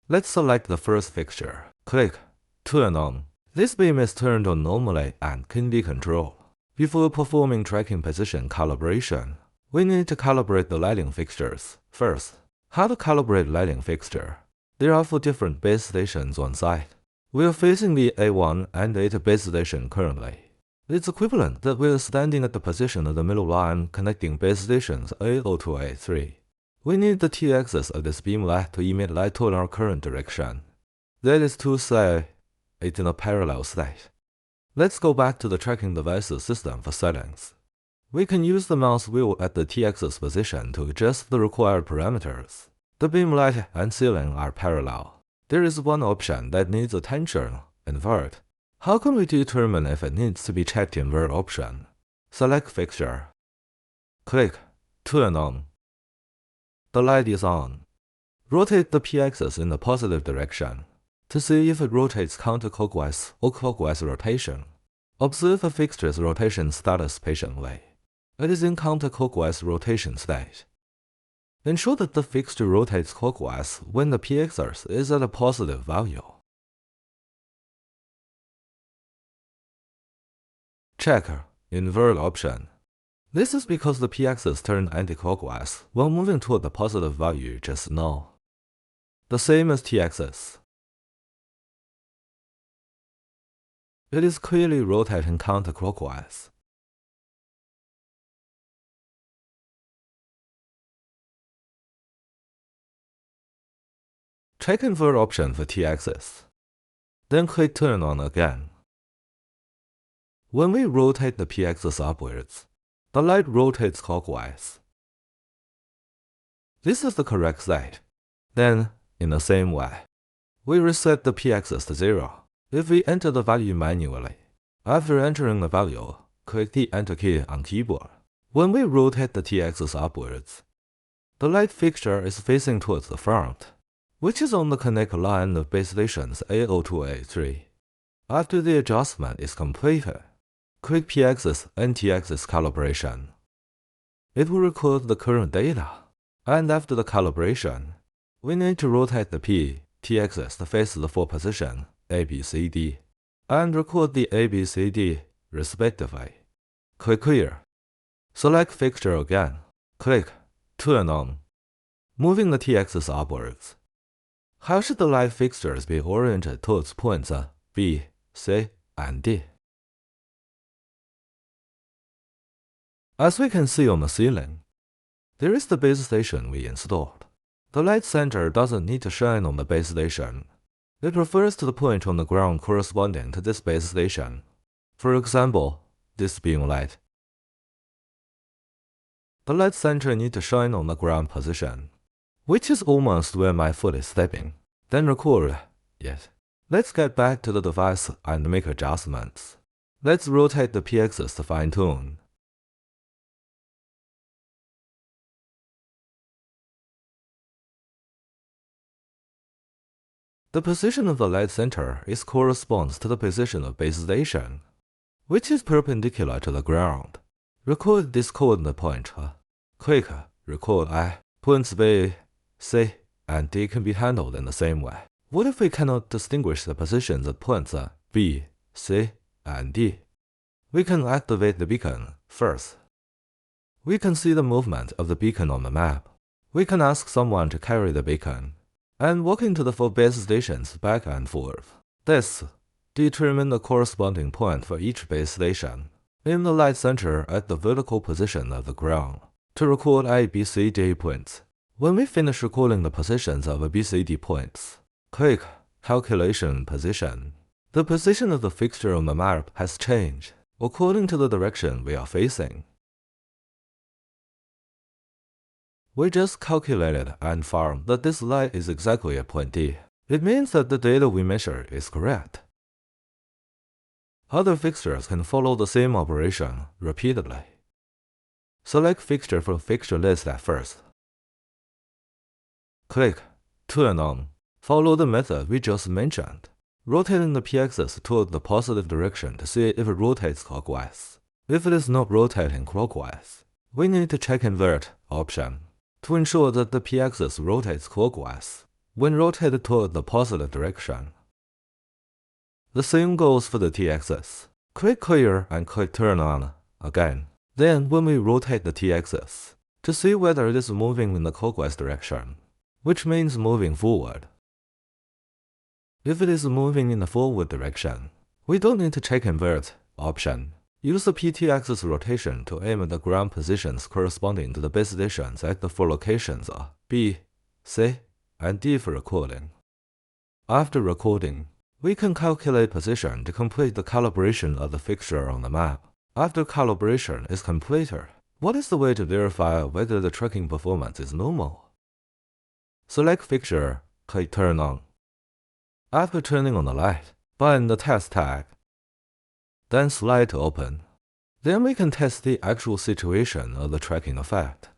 Let's select the first fixture. Click Turn On. This beam is turned on normally and can be controlled. Before performing tracking position calibration, we need to calibrate the lighting fixtures. First, how to calibrate lighting fixture? There are 4 different base stations on site. We are facing the A1 and A2 base station currently. It's equivalent that we are standing at the position of the middle line connecting base stations A0 to A3. We need the t-axis of this beam light to emit light toward our current direction. That is to say, it's in a parallel state. Let's go back to the tracking devices system for settings. We can use the mouse wheel at the t-axis position to adjust the required parameters. The beam light and ceiling are parallel. There is one option that needs attention: invert. How can we determine if it needs to be checked invert option? Select fixture. Click Turn On. The light is on. Rotate the p-axis in the positive direction to see if it rotates counterclockwise or clockwise rotation. Observe the fixture's rotation status patiently. It is in counterclockwise rotation state. Ensure that the fixture rotates clockwise when the p-axis is at a positive value. Check Invert option. This is because the p-axis turned anti-clockwise while moving toward the positive value just now. The same as t-axis. It is clearly rotating counterclockwise. Check Invert option for t-axis. Then click Turn On again. When we rotate the p-axis upwards, the light rotates clockwise. This is the correct state. Then, in the same way, we reset the p-axis to 0. If we enter the value manually, after entering the value, click the Enter key on keyboard. When we rotate the t-axis upwards, the light fixture is facing towards the front, which is on the connect line of base stations A0 to A3. After the adjustment is completed, click p-axis and t-axis calibration. It will record the current data, and after the calibration, we need to rotate the t-axis to face the 4 position A, B, C, D, and record the A, B, C, D respectively. Click Clear. Select fixture again. Click Turn On. Moving the t-axis upwards. How should the light fixtures be oriented towards points B, C, and D? As we can see on the ceiling, there is the base station we installed. The light center doesn't need to shine on the base station. It refers to the point on the ground corresponding to this base station. For example, this beam light. The light center needs to shine on the ground position, which is almost where my foot is stepping. Then record it. Let's get back to the device and make adjustments. Let's rotate the p-axis to fine-tune. The position of the light center corresponds to the position of base station, which is perpendicular to the ground. Record this coordinate point. Click Record I. Points B, C, and D can be handled in the same way. What if we cannot distinguish the positions of points B, C, and D? We can activate the beacon first. We can see the movement of the beacon on the map. We can ask someone to carry the beacon and walk into the 4 base stations back and forth. This determine the corresponding point for each base station in the light center at the vertical position of the ground to record A, B, C, D points. When we finish recording the positions of B, C, D points, click Calculation Position. The position of the fixture on the map has changed according to the direction we are facing. We just calculated and found that this light is exactly at point D. It means that the data we measured is correct. Other fixtures can follow the same operation repeatedly. Select fixture from fixture list at first. Click Turn On. Follow the method we just mentioned, rotating the p-axis toward the positive direction to see if it rotates clockwise. If it is not rotating clockwise, we need to check Invert option to ensure that the p-axis rotates clockwise. when rotated toward the positive direction. The same goes for the t-axis. Click clear and click turn on again. Then when we rotate the t-axis, to see whether it is moving in the clockwise direction, which means moving forward. If it is moving in the forward direction, we don't need to check invert option. Use the PT-axis rotation to aim at the ground positions corresponding to the base stations at the 4 locations B, C, and D for recording. After recording, we can calculate position to complete the calibration of the fixture on the map. After calibration is completed, what is the way to verify whether the tracking performance is normal? Select fixture, click turn on. After turning on the light, bind the test tag. Then slide to open. Then we can test the actual situation of the tracking effect.